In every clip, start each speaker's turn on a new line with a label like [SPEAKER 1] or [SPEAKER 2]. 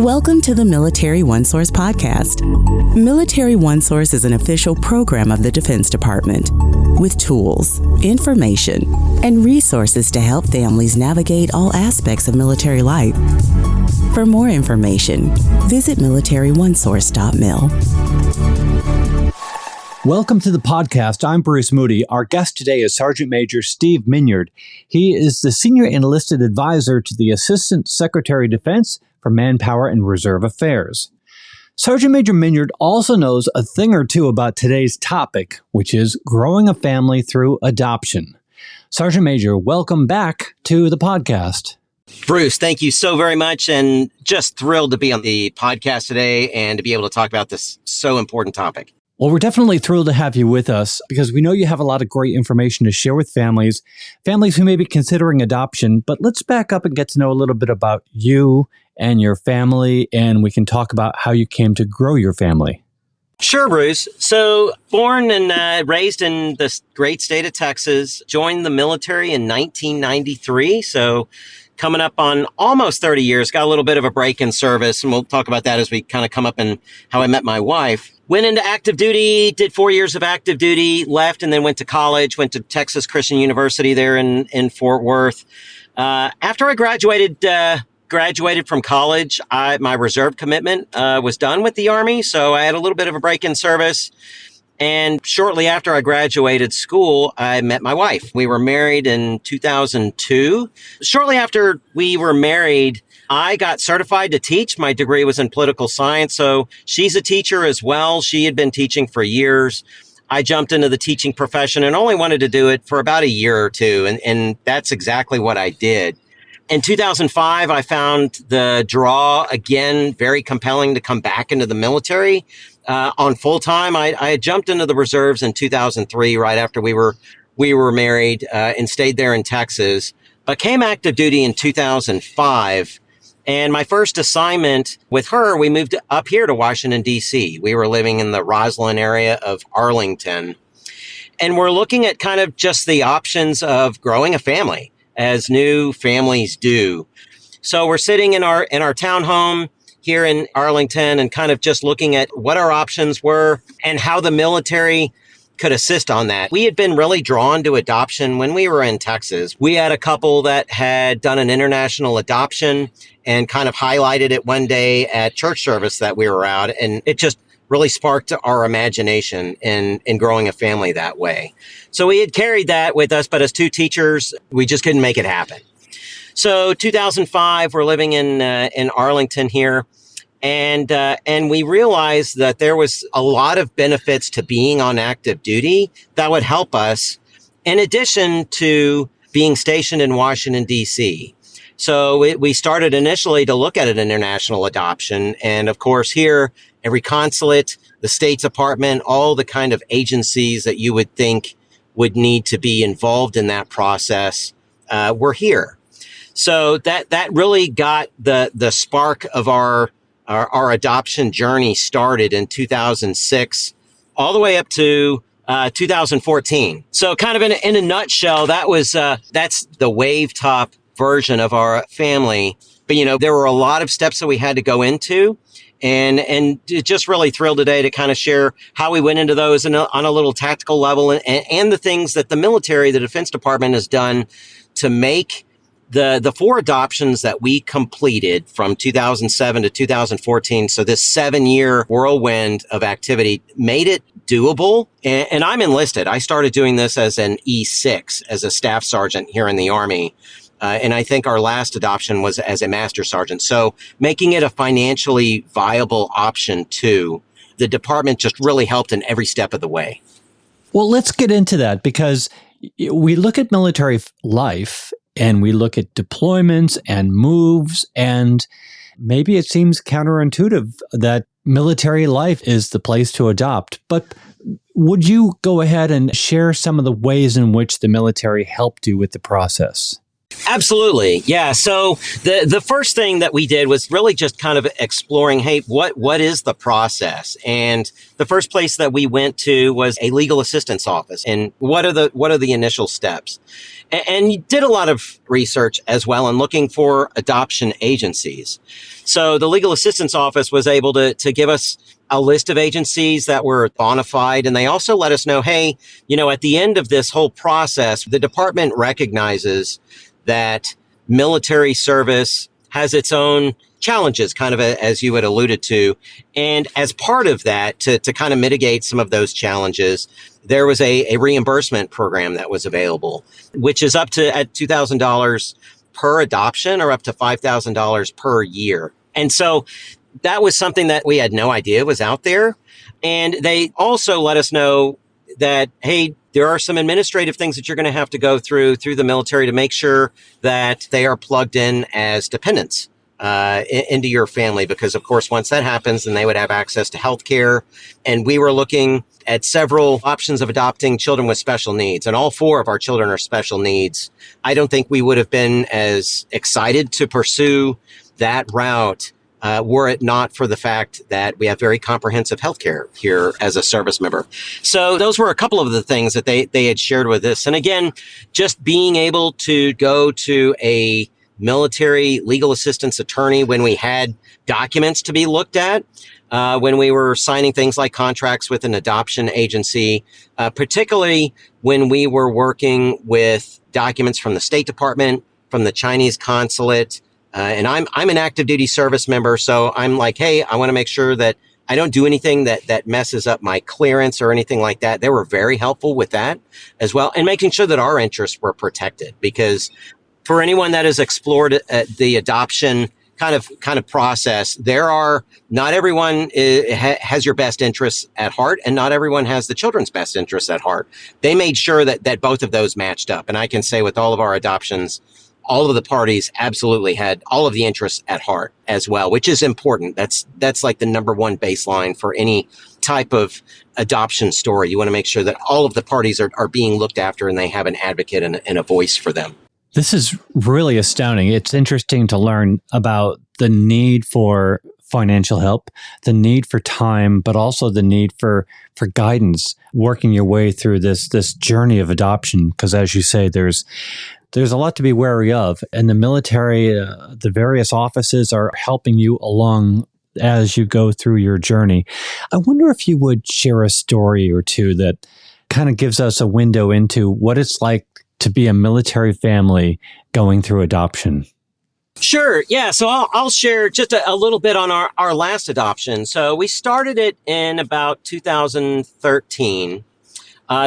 [SPEAKER 1] Welcome to the Military OneSource Podcast. Military OneSource is an official program of the Defense Department with tools, information, and resources to help families navigate all aspects of military life. For more information, visit MilitaryOneSource.mil.
[SPEAKER 2] Welcome to the podcast. I'm Bruce Moody. Our guest today is Sergeant Major Steve Minyard. He is the Senior Enlisted Advisor to the Assistant Secretary of Defense for Manpower and Reserve Affairs. Sergeant Major Minyard also knows a thing or two about today's topic, which is growing a family through adoption. Sergeant Major, welcome back to the podcast.
[SPEAKER 3] Bruce, thank you so very much, and just thrilled to be on the podcast today and to be able to talk about this so important topic.
[SPEAKER 2] Well, we're definitely thrilled to have you with us because we know you have a lot of great information to share with families who may be considering adoption. But let's back up and get to know a little bit about you and your family, and we can talk about how you came to grow your family.
[SPEAKER 3] Sure, Bruce. So, born and raised in the great state of Texas, joined the military in 1993. So, coming up on almost 30 years, got a little bit of a break in service, and we'll talk about that as we kind of come up and how I met my wife. Went into active duty, did 4 years of active duty, left, and then went to college, went to Texas Christian University there in Fort Worth. After I graduated from college, my reserve commitment was done with the Army, so I had a little bit of a break in service. And shortly after I graduated school, I met my wife. We were married in 2002. Shortly after we were married, I got certified to teach. My degree was in political science, so she's a teacher as well. She had been teaching for years. I jumped into the teaching profession and only wanted to do it for about a year or two, and that's exactly what I did. In 2005, I found the draw again very compelling to come back into the military on full time. I had jumped into the reserves in 2003, right after we were married, and stayed there in Texas. But came active duty in 2005, and my first assignment with her, we moved up here to Washington D.C. We were living in the Roslyn area of Arlington, and we're looking at kind of just the options of growing a family, as new families do. So we're sitting in our townhome here in Arlington and kind of just looking at what our options were and how the military could assist on that. We had been really drawn to adoption when we were in Texas. We had a couple that had done an international adoption and kind of highlighted it one day at church service that we were out, and it just really sparked our imagination in growing a family that way. So we had carried that with us, but as two teachers, we just couldn't make it happen. So 2005, we're living in Arlington here, and we realized that there was a lot of benefits to being on active duty that would help us, in addition to being stationed in Washington, D.C. So we started initially to look at an international adoption, and of course here, every consulate, the State Department, all the kind of agencies that you would think would need to be involved in that process were here. So that really got the spark of our adoption journey started in 2006, all the way up to 2014. So kind of in a nutshell, that's the wave top version of our family. But there were a lot of steps that we had to go into. And just really thrilled today to kind of share how we went into those on a little tactical level and the things that the military, the Defense Department has done to make the 4 adoptions that we completed from 2007 to 2014. So this 7-year whirlwind of activity made it doable. And I'm enlisted. I started doing this as an E6, as a staff sergeant here in the Army. And I think our last adoption was as a master sergeant. So making it a financially viable option too. The department just really helped in every step of the way.
[SPEAKER 2] Well, let's get into that because we look at military life and we look at deployments and moves, and maybe it seems counterintuitive that military life is the place to adopt. But would you go ahead and share some of the ways in which the military helped you with the process?
[SPEAKER 3] Absolutely. Yeah. So the first thing that we did was really just kind of exploring, hey, what is the process? And the first place that we went to was a legal assistance office. And what are the initial steps? And you did a lot of research as well and looking for adoption agencies. So the legal assistance office was able to give us a list of agencies that were bona fide. And they also let us know, hey, at the end of this whole process, the department recognizes that military service has its own challenges, kind of as you had alluded to. And as part of that, to kind of mitigate some of those challenges, there was a reimbursement program that was available, which is up to at $2,000 per adoption or up to $5,000 per year. And so that was something that we had no idea was out there. And they also let us know that, hey, there are some administrative things that you're going to have to go through the military to make sure that they are plugged in as dependents into your family. Because, of course, once that happens, then they would have access to health care. And we were looking at several options of adopting children with special needs. And all 4 of our children are special needs. I don't think we would have been as excited to pursue that route were it not for the fact that we have very comprehensive healthcare here as a service member. So those were a couple of the things that they had shared with us. And again, just being able to go to a military legal assistance attorney when we had documents to be looked at, when we were signing things like contracts with an adoption agency, particularly when we were working with documents from the State Department, from the Chinese consulate. And I'm an active duty service member, so I'm like, hey, I want to make sure that I don't do anything that messes up my clearance or anything like that. They were very helpful with that as well, and making sure that our interests were protected. Because for anyone that has explored the adoption kind of process, not everyone has your best interests at heart, and not everyone has the children's best interests at heart. They made sure that both of those matched up, and I can say with all of our adoptions, all of the parties absolutely had all of the interests at heart as well, which is important. That's like the number one baseline for any type of adoption story. You want to make sure that all of the parties are being looked after and they have an advocate and a voice for them.
[SPEAKER 2] This is really astounding. It's interesting to learn about the need for financial help, the need for time, but also the need for guidance, working your way through this journey of adoption. Because as you say, there's a lot to be wary of, and the military, the various offices are helping you along as you go through your journey. I wonder if you would share a story or two that kind of gives us a window into what it's like to be a military family going through adoption.
[SPEAKER 3] Sure. Yeah. So I'll share just a little bit on our last adoption. So we started it in about 2013.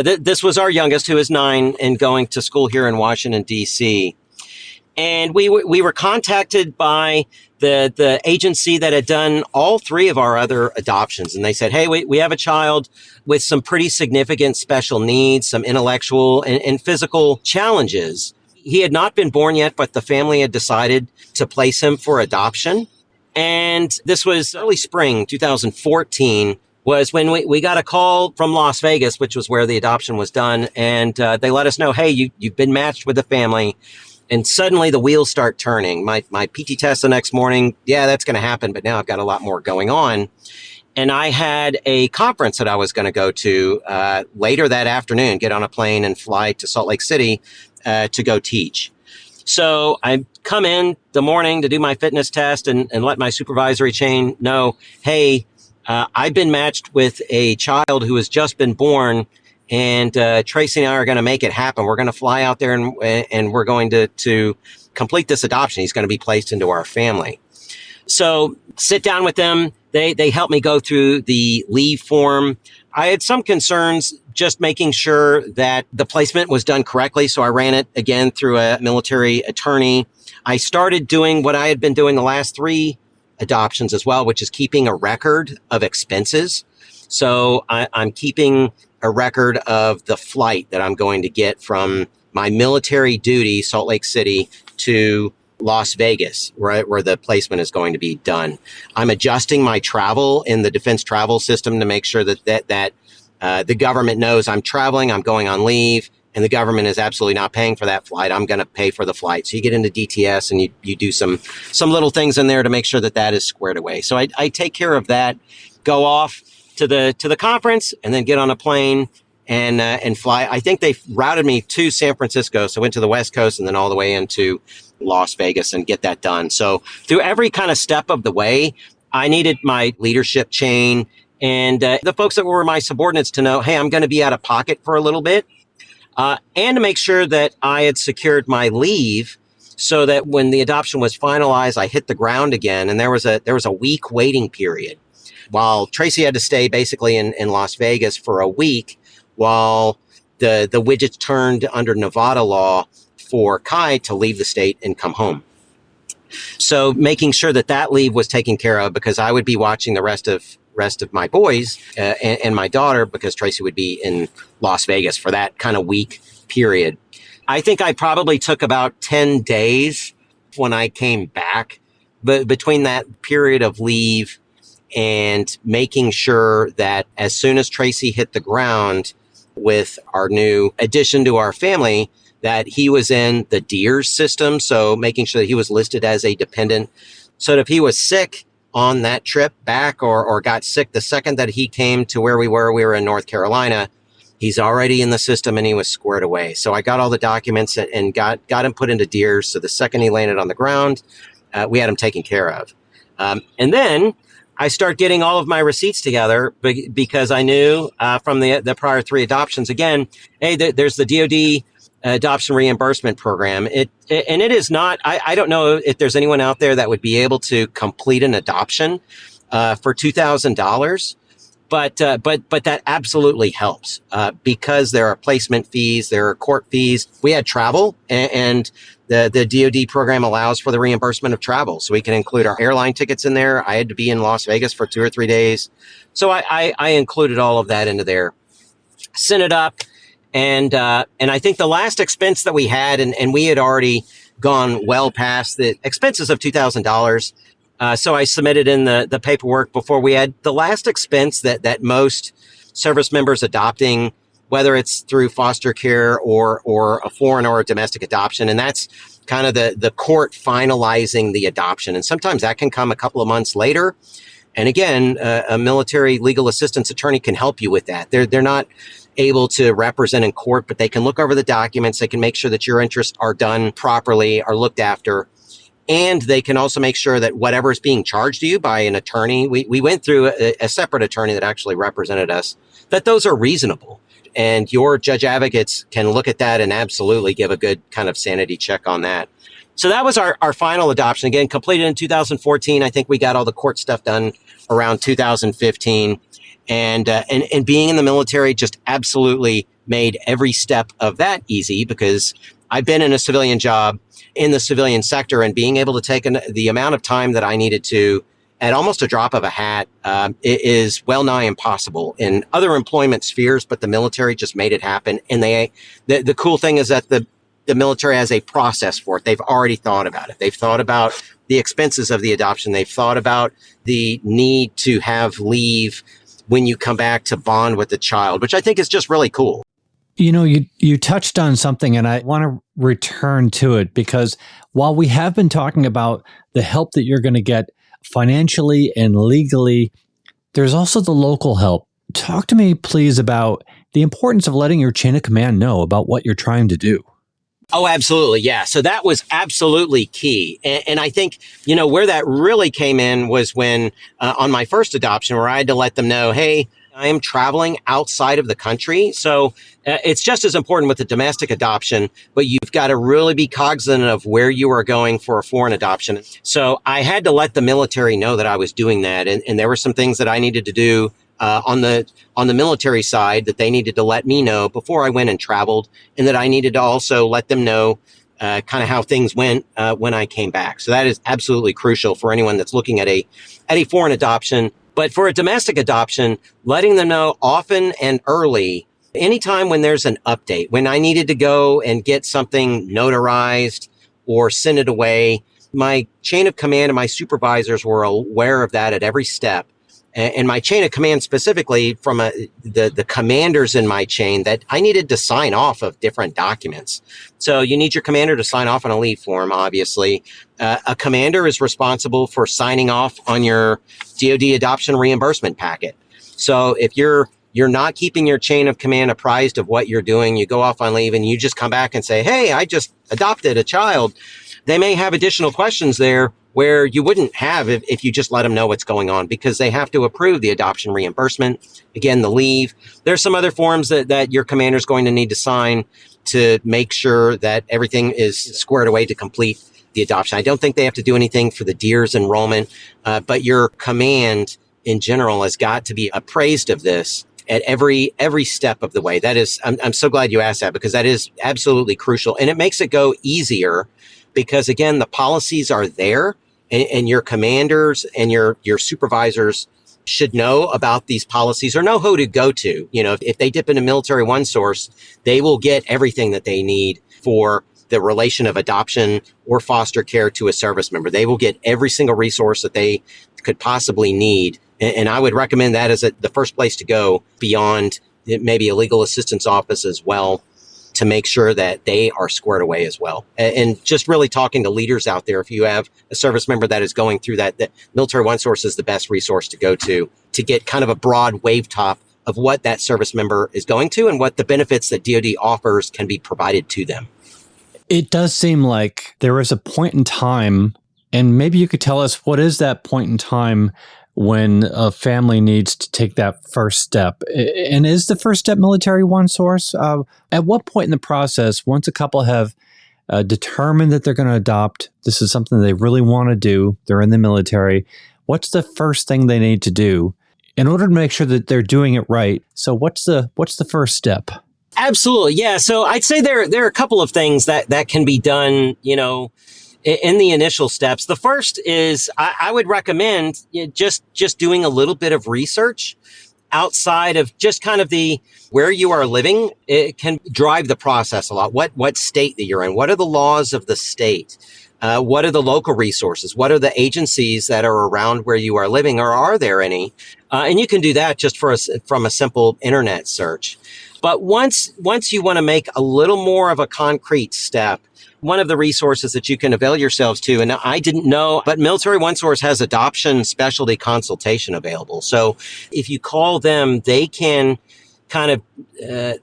[SPEAKER 3] This was our youngest, who is 9 and going to school here in Washington, D.C. And we were contacted by the agency that had done all 3 of our other adoptions. And they said, hey, we have a child with some pretty significant special needs, some intellectual and physical challenges. He had not been born yet, but the family had decided to place him for adoption. And this was early spring 2014. Was when we got a call from Las Vegas, which was where the adoption was done. And they let us know, hey, you've been matched with a family. And suddenly the wheels start turning. My PT test the next morning, yeah, that's going to happen. But now I've got a lot more going on. And I had a conference that I was going to go to later that afternoon, get on a plane and fly to Salt Lake City to go teach. So I come in the morning to do my fitness test and let my supervisory chain know, hey, I've been matched with a child who has just been born, and Tracy and I are going to make it happen. We're going to fly out there and we're going to complete this adoption. He's going to be placed into our family. So sit down with them. They helped me go through the leave form. I had some concerns just making sure that the placement was done correctly. So I ran it again through a military attorney. I started doing what I had been doing the last 3 adoptions as well, which is keeping a record of expenses. So I'm keeping a record of the flight that I'm going to get from my military duty, Salt Lake City, to Las Vegas, right, where the placement is going to be done. I'm adjusting my travel in the defense travel system to make sure that the government knows I'm traveling, I'm going on leave, and the government is absolutely not paying for that flight, I'm going to pay for the flight. So you get into DTS and you do some little things in there to make sure that that is squared away. So I take care of that, go off to the conference, and then get on a plane and fly. I think they routed me to San Francisco. So I went to the West Coast and then all the way into Las Vegas and get that done. So through every kind of step of the way, I needed my leadership chain and the folks that were my subordinates to know, hey, I'm going to be out of pocket for a little bit. And to make sure that I had secured my leave so that when the adoption was finalized, I hit the ground again. And there was a week waiting period while Tracy had to stay basically in Las Vegas for a week while the widgets turned under Nevada law for Kai to leave the state and come home. So making sure that leave was taken care of because I would be watching the rest of my boys and my daughter because Tracy would be in Las Vegas for that kind of week period. I think I probably took about 10 days when I came back, but between that period of leave and making sure that as soon as Tracy hit the ground with our new addition to our family, that he was in the DEERS system. So making sure that he was listed as a dependent so that if he was sick on that trip back or got sick the second that he came to where we were in North Carolina, he's already in the system and he was squared away. So I got all the documents and got him put into DEERS. So the second he landed on the ground, we had him taken care of. And then I start getting all of my receipts together because I knew from the prior 3 adoptions, again, hey, there's the DoD adoption reimbursement program. It is not, I don't know if there's anyone out there that would be able to complete an adoption for $2,000. But that absolutely helps because there are placement fees, there are court fees. We had travel and the DoD program allows for the reimbursement of travel. So we can include our airline tickets in there. I had to be in Las Vegas for 2 or 3 days. So I included all of that into there, sent it up. And I think the last expense that we had, and we had already gone well past the expenses of $2,000. So I submitted in the paperwork before we had the last expense that most service members adopting, whether it's through foster care or a foreign or a domestic adoption. And that's kind of the court finalizing the adoption. And sometimes that can come a couple of months later. And again, a military legal assistance attorney can help you with that. They're not able to represent in court, but they can look over the documents. They can make sure that your interests are done properly, are looked after. And they can also make sure that whatever is being charged to you by an attorney, we went through a separate attorney that actually represented us, that those are reasonable. And your judge advocates can look at that and absolutely give a good kind of sanity check on that. So that was our final adoption. Again, completed in 2014. I think we got all the court stuff done around 2015. And being in the military just absolutely made every step of that easy because I've been in a civilian job in the civilian sector, and being able to take the amount of time that I needed to at almost a drop of a hat it is well nigh impossible in other employment spheres, but the military just made it happen. And the cool thing is that the military has a process for it. They've already thought about it. They've thought about the expenses of the adoption. They've thought about the need to have leave when you come back to bond with the child, which I think is just really cool.
[SPEAKER 2] You know, you touched on something, and I want to return to it because while we have been talking about the help that you're going to get financially and legally, there's also the local help. Talk to me, please, about the importance of letting your chain of command know about what you're trying to do.
[SPEAKER 3] Oh, absolutely. Yeah. So that was absolutely key. And I think, you know, where that really came in was when on my first adoption, where I had to let them know, hey, I am traveling outside of the country. So it's just as important with the domestic adoption, but you've got to really be cognizant of where you are going for a foreign adoption. So I had to let the military know that I was doing that. And there were some things that I needed to do on the military side that they needed to let me know before I went and traveled, and that I needed to also let them know kind of how things went when I came back. So that is absolutely crucial for anyone that's looking at a foreign adoption. But for a domestic adoption, letting them know often and early, anytime when there's an update, when I needed to go and get something notarized or send it away, my chain of command and my supervisors were aware of that at every step. and my chain of command specifically from the commanders in my chain, that I needed to sign off of different documents. So you need your commander to sign off on a leave form, obviously. A commander is responsible for signing off on your DoD adoption reimbursement packet. So if you're not keeping your chain of command apprised of what you're doing, you go off on leave and you just come back and say, hey, I just adopted a child. They may have additional questions there where you wouldn't have if you just let them know what's going on, because they have to approve the adoption reimbursement. Again, the leave. There's some other forms that your commander is going to need to sign to make sure that everything is squared away to complete the adoption. I don't think they have to do anything for the DEERS enrollment, but your command in general has got to be appraised of this at every step of the way. That is, I'm so glad you asked that, because that is absolutely crucial, and it makes it go easier. Because again, the policies are there, and your commanders and your supervisors should know about these policies or know who to go to. You know, if they dip into Military OneSource, they will get everything that they need for the relation of adoption or foster care to a service member. They will get every single resource that they could possibly need. And I would recommend that as the first place to go, beyond maybe a legal assistance office as well, to make sure that they are squared away as well. And just really talking to leaders out there, if you have a service member that is going through that Military OneSource is the best resource to go to get kind of a broad wave top of what that service member is going to and what the benefits that DoD offers can be provided to them.
[SPEAKER 2] It does seem like there is a point in time, and maybe you could tell us, what is that point in time when a family needs to take that first step? And is the first step Military OneSource? At what point in the process, once a couple have determined that they're going to adopt, this is something they really want to do, they're in the military, what's the first thing they need to do in order to make sure that they're doing it right? So what's the first step?
[SPEAKER 3] Absolutely. Yeah. So I'd say there are a couple of things that can be done, in the initial steps. The first is I would recommend just doing a little bit of research outside of just kind of where you are living. It can drive the process a lot. What state that you're in? What are the laws of the state? What are the local resources? What are the agencies that are around where you are living, or are there any? And you can do that just from a simple internet search. But once you want to make a little more of a concrete step, one of the resources that you can avail yourselves to, and I didn't know, but Military OneSource has adoption specialty consultation available. So if you call them, they can kind of,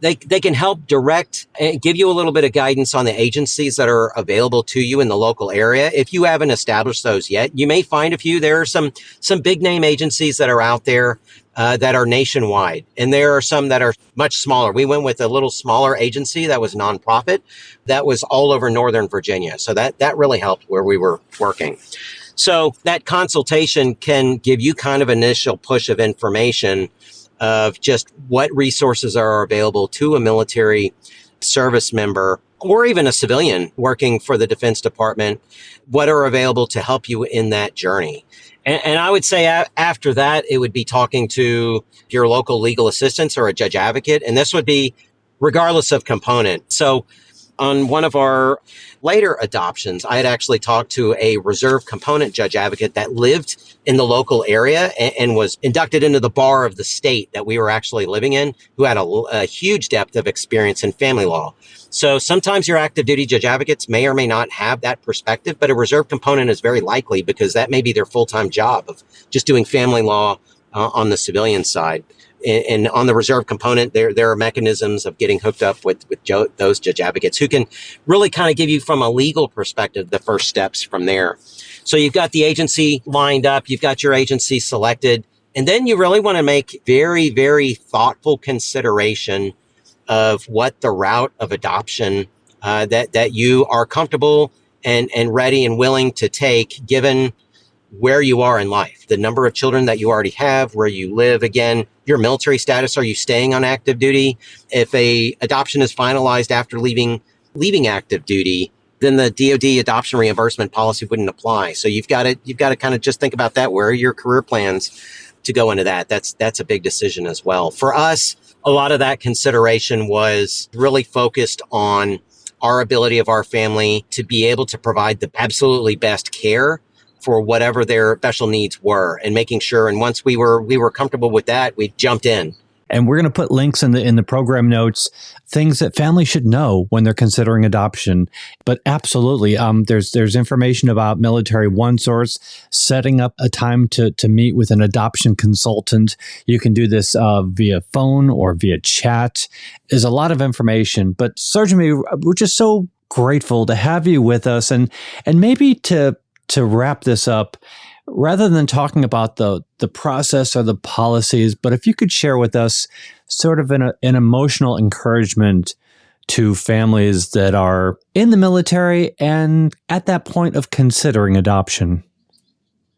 [SPEAKER 3] they can help direct and give you a little bit of guidance on the agencies that are available to you in the local area. If you haven't established those yet, you may find a few. There are some big name agencies that are out there that are nationwide, and there are some that are much smaller. We went with a little smaller agency that was nonprofit that was all over Northern Virginia. So that really helped where we were working. So that consultation can give you kind of initial push of information of just what resources are available to a military service member or even a civilian working for the Defense Department, what are available to help you in that journey. And I would say after that, it would be talking to your local legal assistance or a judge advocate. And this would be regardless of component. So on one of our later adoptions, I had actually talked to a reserve component judge advocate that lived in the local area and was inducted into the bar of the state that we were actually living in, who had a huge depth of experience in family law. So sometimes your active duty judge advocates may or may not have that perspective, but a reserve component is very likely because that may be their full-time job of just doing family law on the civilian side. And on the reserve component, there are mechanisms of getting hooked up with those judge advocates who can really kind of give you from a legal perspective the first steps from there. So you've got the agency lined up, you've got your agency selected, and then you really want to make very, very thoughtful consideration of what the route of adoption that you are comfortable and ready and willing to take, given where you are in life, the number of children that you already have, where you live, again, your military status. Are you staying on active duty? If a adoption is finalized after leaving active duty, then the DoD adoption reimbursement policy wouldn't apply. So you've got to kind of just think about that. Where are your career plans to go into that? That's a big decision as well. For us, a lot of that consideration was really focused on our ability of our family to be able to provide the absolutely best care for whatever their special needs were, and making sure. And once we were comfortable with that, we jumped in.
[SPEAKER 2] And we're going to put links in the program notes, things that families should know when they're considering adoption. But absolutely, there's information about Military OneSource, setting up a time to meet with an adoption consultant. You can do this via phone or via chat. There's a lot of information. But Sergeant Moody, we're just so grateful to have you with us, and maybe to wrap this up, rather than talking about the process or the policies, but if you could share with us sort of an emotional encouragement to families that are in the military and at that point of considering adoption.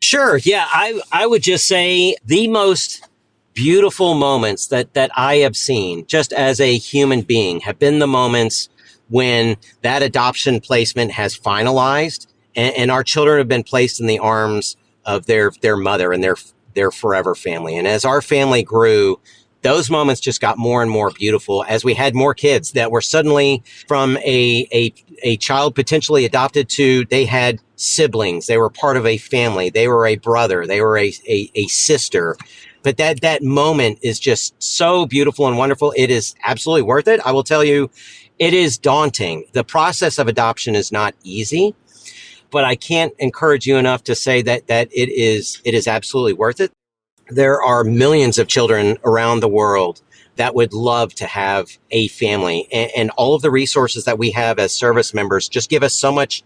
[SPEAKER 3] Sure. Yeah, I would just say the most beautiful moments that I have seen just as a human being have been the moments when that adoption placement has finalized and our children have been placed in the arms of their mother and their forever family. And as our family grew, those moments just got more and more beautiful as we had more kids that were suddenly from a child potentially adopted to they had siblings. They were part of a family. They were a brother. They were a sister. But that moment is just so beautiful and wonderful. It is absolutely worth it. I will tell you, it is daunting. The process of adoption is not easy. But I can't encourage you enough to say that it is absolutely worth it. There are millions of children around the world that would love to have a family, and all of the resources that we have as service members just give us so much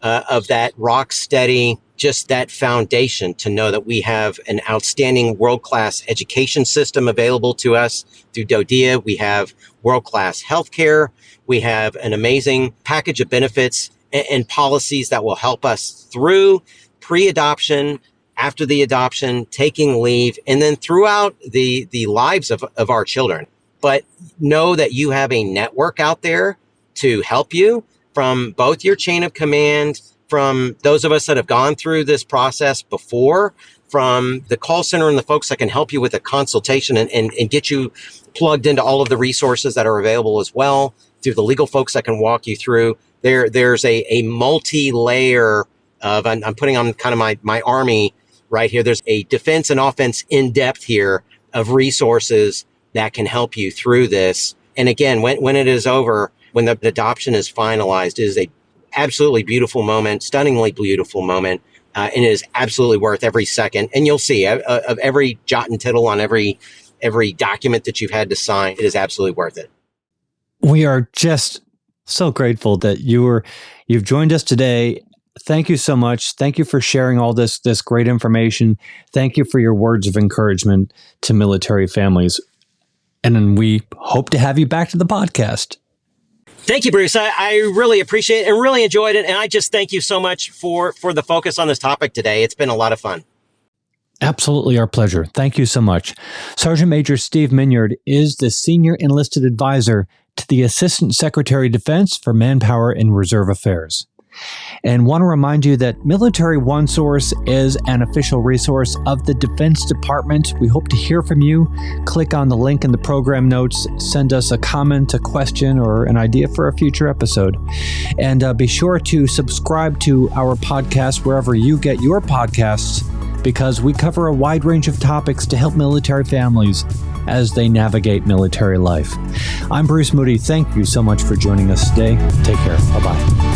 [SPEAKER 3] of that rock steady, just that foundation to know that we have an outstanding world-class education system available to us through DODEA. We have world-class healthcare. We have an amazing package of benefits and policies that will help us through pre-adoption, after the adoption, taking leave, and then throughout the lives of our children. But know that you have a network out there to help you, from both your chain of command, from those of us that have gone through this process before, from the call center and the folks that can help you with a consultation and get you plugged into all of the resources that are available as well, through the legal folks that can walk you through. There's a multi-layer of, I'm putting on kind of my army right here. There's a defense and offense in depth here of resources that can help you through this. And again, when it is over, when the adoption is finalized, it is a absolutely beautiful moment, stunningly beautiful moment. And it is absolutely worth every second. And you'll see of every jot and tittle on every document that you've had to sign, it is absolutely worth it.
[SPEAKER 2] We are just so grateful that you've joined us today. Thank you so much. Thank you for sharing all this great information. Thank you for your words of encouragement to military families. And then we hope to have you back to the podcast.
[SPEAKER 3] Thank you, Bruce. I really appreciate it and really enjoyed it. And I just thank you so much for the focus on this topic today. It's been a lot of fun.
[SPEAKER 2] Absolutely our pleasure. Thank you so much. Sergeant Major Steve Minyard is the Senior Enlisted Advisor to the Assistant Secretary of Defense for Manpower and Reserve Affairs. And want to remind you that Military OneSource is an official resource of the Defense Department. We hope to hear from you. Click on the link in the program notes, send us a comment, a question, or an idea for a future episode. And be sure to subscribe to our podcast wherever you get your podcasts, because we cover a wide range of topics to help military families as they navigate military life. I'm Bruce Moody. Thank you so much for joining us today. Take care. Bye-bye.